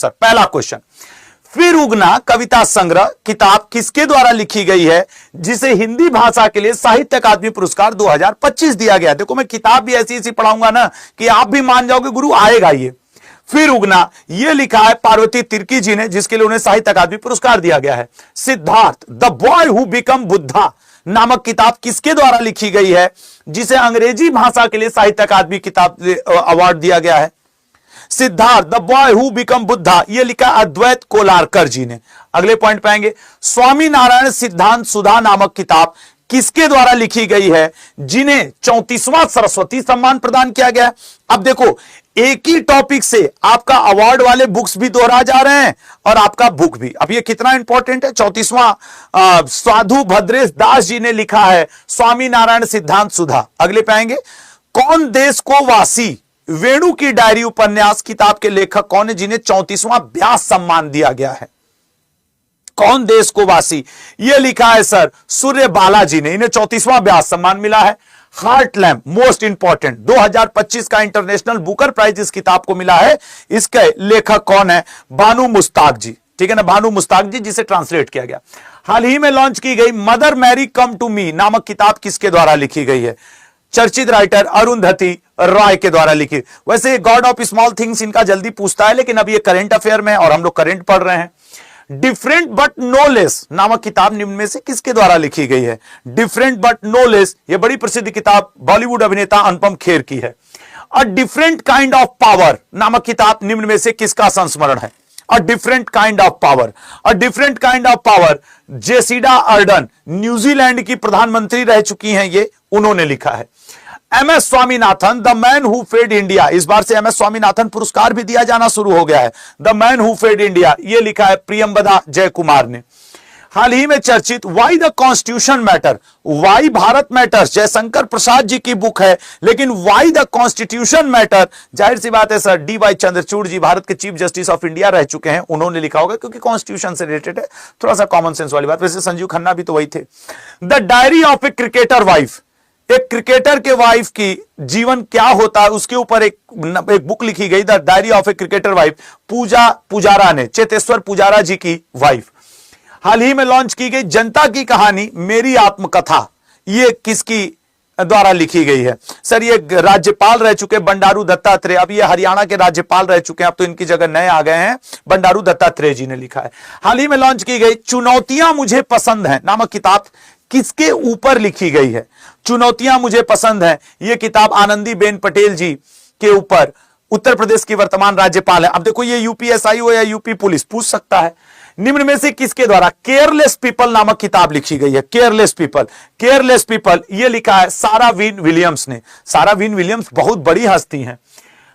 Answer. पहला question, फिर उगना कविता संग्रह किताब किसके द्वारा लिखी गई है जिसे हिंदी भाषा के लिए साहित्य अकादमी पुरस्कार 2025 दिया गया? देखो मैं किताब भी ऐसी ऐसी पढ़ाऊंगा ना कि आप भी मान जाओगे गुरु आएगा ये। फिर उगना ये लिखा है पार्वती तिर्की जी ने, जिसके लिए उन्हें साहित्य अकादमी पुरस्कार दिया गया है। Siddharth the boy who become Buddha नामक किताब किसके द्वारा लिखी गई है जिसे अंग्रेजी भाषा के लिए साहित्य अकादमी किताब अवार्ड दिया गया है? Siddharth the boy who become Buddha ये लिखा अद्वैत कोलारकर जी ने। अगले पॉइंट पे आएंगे, स्वामी नारायण सिद्धांत सुधा नामक किताब किसके द्वारा लिखी गई है जिन्हें 34वां सरस्वती सम्मान प्रदान किया गया है? अब देखो एक ही टॉपिक से आपका अवार्ड वाले बुक्स भी दोहरा जा रहे हैं और आपका बुक भी। अब ये कितना इंपॉर्टेंट है। 34वां साधु भद्रेश दास जी ने लिखा है स्वामी नारायण सिद्धांत सुधा। अगले पे आएंगे, कौन देश को वासी वेणु की डायरी उपन्यास किताब के लेखक कौन है जिन्हें 34वां व्यास सम्मान दिया गया है? कौन देश को वासी ये लिखा है सर सूर्य बालाजी ने, इन्हें 34वां व्यास सम्मान मिला है। हार्ट लैम्प मोस्ट इंपॉर्टेंट 2025 का इंटरनेशनल बुकर प्राइज इस किताब को मिला है। इसके लेखक कौन है? बानू मुश्ताक जी, ठीक है ना, बानू मुश्ताक जी, जिसे ट्रांसलेट किया गया। हाल ही में लॉन्च की गई Mother Mary come to me नामक किताब किसके द्वारा लिखी गई है? चर्चित राइटर अरुंधति रॉय के द्वारा लिखी। वैसे गॉड ऑफ स्मॉल थिंग्स इनका जल्दी पूछता है, लेकिन अब ये करंट अफेयर में और हम लोग करंट पढ़ रहे हैं। डिफरेंट बट नो लेस नामक किताब निम्न में से किसके द्वारा लिखी गई है? डिफरेंट बट नो लेस ये बड़ी प्रसिद्ध किताब बॉलीवुड अभिनेता अनुपम खेर की है। A different kind of power नामक किताब निम्न में से किसका संस्मरण है? A different kind of power, a different kind of power Jacinda Ardern New Zealand की प्रधानमंत्री रह चुकी हैं, ये उन्होंने लिखा है। M S Swaminathan the man who fed India, इस बार से एम एस स्वामीनाथन पुरस्कार भी दिया जाना शुरू हो गया है। The man who fed India ये लिखा है प्रियंबदा जयकुमार ने। हाल ही में चर्चित why the constitution matter, why Bharat matters Jaishankar Prasad ji की बुक है, लेकिन वाई द कॉन्स्टिट्यूशन मैटर जाहिर सी बात है सर डी वाई चंद्रचूड़ जी भारत के चीफ जस्टिस ऑफ इंडिया रह चुके हैं, उन्होंने लिखा होगा क्योंकि कॉन्स्टिट्यूशन से रिलेटेड है, थोड़ा सा कॉमन सेंस वाली बात। वैसे संजीव खन्ना भी तो वही थे। The diary of a cricketer wife, एक क्रिकेटर के वाइफ की जीवन क्या होता है उसके ऊपर एक बुक लिखी गई, the diary of a cricketer wife, Puja Pujara ने, चेतेश्वर पुजारा जी की वाइफ। हाल ही में लॉन्च की गई जनता की कहानी मेरी आत्मकथा, ये किसकी द्वारा लिखी गई है? सर ये राज्यपाल रह चुके बंडारू दत्तात्रेय, अब ये हरियाणा के राज्यपाल रह चुके हैं, अब तो इनकी जगह नए आ गए हैं, बंडारू दत्तात्रेय जी ने लिखा है। हाल ही में लॉन्च की गई चुनौतियां मुझे पसंद हैं नामक किताब किसके ऊपर लिखी गई है? चुनौतियां मुझे पसंद है ये किताब आनंदीबेन पटेल जी के ऊपर, उत्तर प्रदेश की वर्तमान राज्यपाल है। अब देखो ये यूपीएसआई हो या यूपी पुलिस पूछ सकता है। निम्न में से किसके द्वारा केयरलेस पीपल नामक किताब लिखी गई है? केयरलेस पीपल, केयरलेस पीपल ये लिखा है सारा विन विलियम्स ने। सारा विन विलियम्स बहुत बड़ी हस्ती हैं।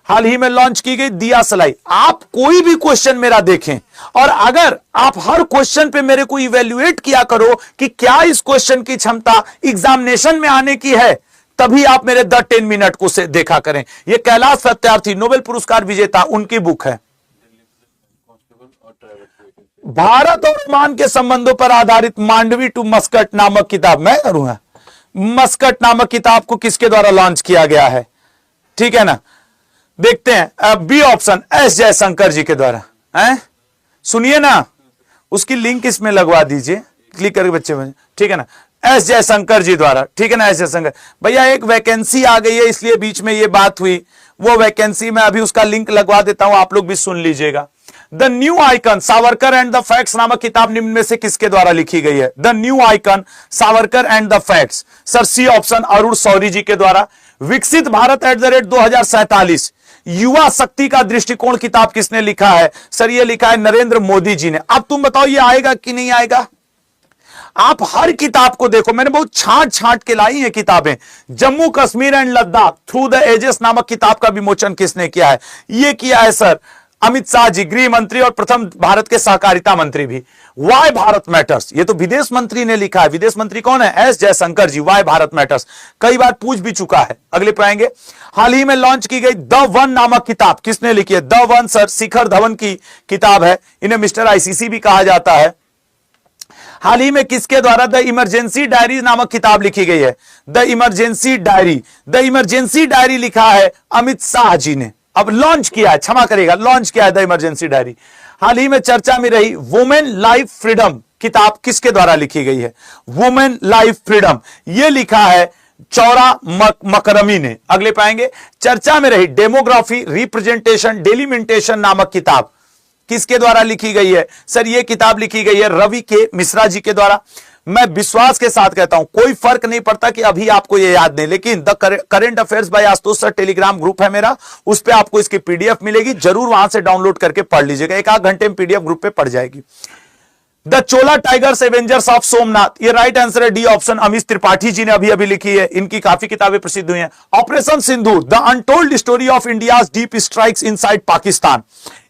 हाल ही में लॉन्च की गई दिया सलाई। आप कोई भी क्वेश्चन मेरा देखें और अगर आप हर क्वेश्चन पे मेरे को इवेल्युएट किया करो कि क्या इस क्वेश्चन की क्षमता एग्जामिनेशन में आने की है, तभी आप मेरे द 10 मिनट को से देखा करें। यह कैलाश सत्यार्थी नोबेल पुरस्कार विजेता, उनकी बुक है भारत और ओमान के संबंधों पर आधारित मांडवी टू मस्कट नामक किताब। मैं करूंगा मस्कट नामक किताब को किसके द्वारा लॉन्च किया गया है? ठीक है ना, देखते हैं बी ऑप्शन एस जयशंकर जी के द्वारा है। सुनिए ना, उसकी लिंक इसमें लगवा दीजिए, क्लिक करके बच्चे में, ठीक है ना, एस जयशंकर जी द्वारा, ठीक है ना, एस जयशंकर भैया। एक वैकेंसी आ गई है इसलिए बीच में ये बात हुई, वो वैकेंसी में अभी उसका लिंक लगवा देता हूं, आप लोग भी सुन लीजिएगा। The new icon Savarkar and the facts नामक किताब निम्न में से किसके द्वारा लिखी गई है? The new icon Savarkar and the facts, sir C option Arun Shourie ji के द्वारा। विकसित भारत @2047 युवा शक्ति का दृष्टिकोण किताब किसने लिखा है? सर ये लिखा है नरेंद्र मोदी जी ने। अब तुम बताओ ये आएगा कि नहीं आएगा? आप हर किताब को देखो, मैंने बहुत छांट छांट के लाई है किताबें। Jammu Kashmir and Ladakh through the ages नामक किताब का विमोचन किसने किया है? ये किया है सर अमित शाह जी, गृह मंत्री और प्रथम भारत के सहकारिता मंत्री भी। वाई भारत मैटर्स ये तो विदेश मंत्री ने लिखा है। विदेश मंत्री कौन है? एस जयशंकर जी। वाई भारत मैटर्स कई बार पूछ भी चुका है। अगले पे आएंगे, हाल ही में लॉन्च की गई द वन नामक किताब किसने लिखी है? The one sir Shikhar Dhawan की किताब है, इन्हें मिस्टर आईसीसी भी कहा जाता है। हाल ही में किसके द्वारा द इमरजेंसी डायरी नामक किताब लिखी गई है? The emergency diary, the emergency diary लिखा है अमित शाह जी ने। अब लॉन्च किया है, क्षमा करेगा, लॉन्च किया है द इमरजेंसी डायरी। हाल ही में चर्चा में रही वुमेन लाइफ फ्रीडम किताब किसके द्वारा लिखी गई है? वुमेन लाइफ फ्रीडम, यह लिखा है चौरा मकरमी ने। अगले पाएंगे, चर्चा में रही डेमोग्राफी रिप्रेजेंटेशन डेलिमिटेशन नामक किताब किसके द्वारा लिखी गई है? सर ये किताब लिखी गई है रवि के मिश्रा जी के द्वारा। मैं विश्वास के साथ कहता हूं, कोई फर्क नहीं पड़ता कि अभी आपको ये याद नहीं, लेकिन the current affairs by Ashutosh sir Telegram group है मेरा, उस पे आपको इसकी पीडीएफ मिलेगी, जरूर वहां से डाउनलोड करके पढ़ लीजिएगा, एक आध घंटे में पीडीएफ ग्रुप पे पढ़ जाएगी। The Chola tigers Avengers of Somnath, ये राइट आंसर है डी ऑप्शन, अमित त्रिपाठी जी ने अभी अभी लिखी है, इनकी काफी किताबें प्रसिद्ध हुई हैं। Operation Sindoor the untold story of India's deep strikes inside Pakistan,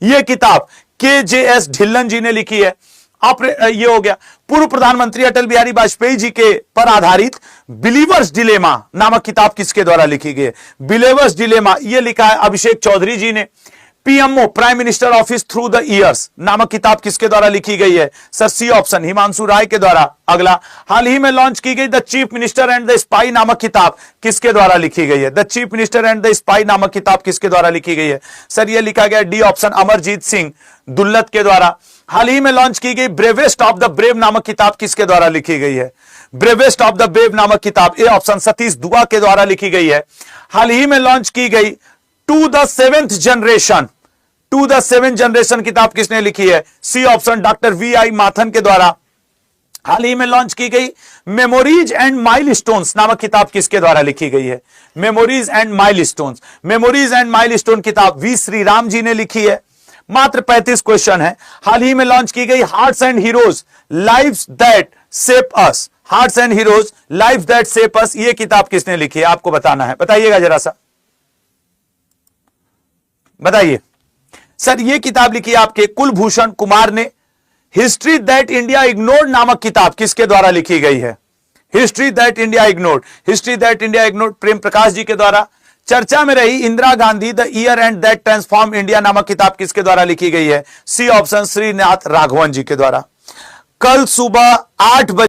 यह किताब KJS ढिल्लन जी ने लिखी है। ये हो गया। पूर्व प्रधानमंत्री अटल बिहारी वाजपेयी जी के पर आधारित बिलीवर्स डिलेमा नामक किताब किसके द्वारा लिखी गई है? बिलीवर्स डिलेमा, यह लिखा है अभिषेक चौधरी जी ने। PMO prime minister office through the years नामक किताब किसके द्वारा लिखी गई है? Sir C option, Himanshu Rai के द्वारा। अगला, हाल ही में लॉन्च की गई the chief minister and the spy नामक किताब किसके द्वारा लिखी गई है? The chief minister and the spy नामक किताब किसके द्वारा लिखी गई है? सर यह लिखा गया डी ऑप्शन, अमरजीत सिंह दुल्लत के द्वारा। हाल ही में लॉन्च की गई ब्रेवेस्ट ऑफ द ब्रेव नामक किताब किसके द्वारा लिखी गई है? ब्रेवेस्ट ऑफ द ब्रेव नामक किताब, ए ऑप्शन, सतीश दुआ के द्वारा लिखी गई है। हाल ही में लॉन्च की गई टू द सेवेंथ जनरेशन किताब किसने लिखी है? C option, doctor VI Mathan के द्वारा। हाल ही में लॉन्च की गई मेमोरीज एंड माइलस्टोन्स नामक किताब किसके द्वारा लिखी गई है? मेमोरीज एंड माइलस्टोन किताब V श्रीराम जी ने लिखी है। मात्र 35 क्वेश्चन है। हाल ही में लॉन्च की गई hearts and heroes lives that shape us, hearts and heroes lives that shape us, ये किताब किसने लिखी है? आपको बताना है, बताइएगा जरा सा, बताइए। सर ये किताब लिखी है आपके कुलभूषण कुमार ने। हिस्ट्री दैट इंडिया इग्नोर्ड नामक किताब किसके द्वारा लिखी गई है? History that India ignored Prem Prakash ji के द्वारा। चर्चा में रही Indira Gandhi the year and that transform India नामक किताब किसके द्वारा लिखी गई है? सी ऑप्शन, श्रीनाथ राघवन जी के द्वारा। कल सुबह 8 बजे